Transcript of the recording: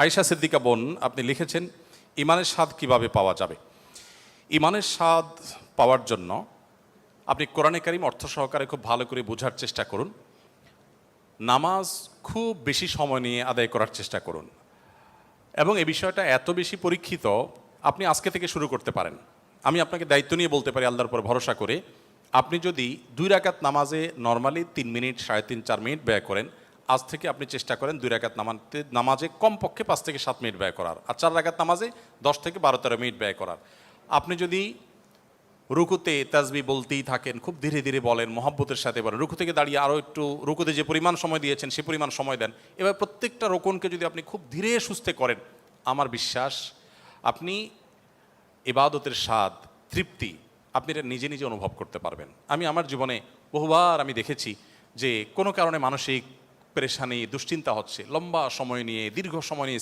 আয়েশা সিদ্দিকা বোন, আপনি লিখেছেন ইমানের স্বাদ কিভাবে পাওয়া যাবে। ইমানের স্বাদ পাওয়ার জন্য আপনি কোরআনে কারিম অর্থ সহকারে খুব ভালো করে বোঝার চেষ্টা করুন। নামাজ খুব বেশি সময় নিয়ে আদায় করার চেষ্টা করুন, এবং এই বিষয়টা এত বেশি পরীক্ষিত, আপনি আজকে থেকে শুরু করতে পারেন। আমি আপনাকে দায়িত্ব নিয়ে বলতে পারি, আল্লাহর উপর ভরসা করে, আপনি যদি 2 রাকাত নামাজে নর্মালি 3 মিনিট 3.5-4 মিনিট ব্যয় করেন, আজ থেকে আপনি চেষ্টা করেন 2 রাকাত নামাজে কমপক্ষে 5 থেকে 7 মিনিট ব্যয় করার, আর 4 রাকাত নামাজে 10 থেকে 12-13 মিনিট ব্যয় করার। আপনি যদি রুকুতে তাসবিহ বলতেই থাকেন, খুব ধীরে ধীরে বলেন, মহব্বতের সাথে বলেন, রুকু থেকে দাঁড়িয়ে আরও একটু রুকুতে যে পরিমাণ সময় দিয়েছেন সে পরিমাণ সময় দেন, এবার প্রত্যেকটা রোকনকে যদি আপনি খুব ধীরে সুস্থে করেন, আমার বিশ্বাস আপনি ইবাদতের স্বাদ, তৃপ্তি আপনি এটা নিজে নিজে অনুভব করতে পারবেন। আমি আমার জীবনে বহুবার আমি দেখেছি যে কোনো কারণে মানসিক পেরেশানি, দুশ্চিন্তা হচ্ছে, লম্বা সময় নিয়ে, দীর্ঘ সময় নিয়ে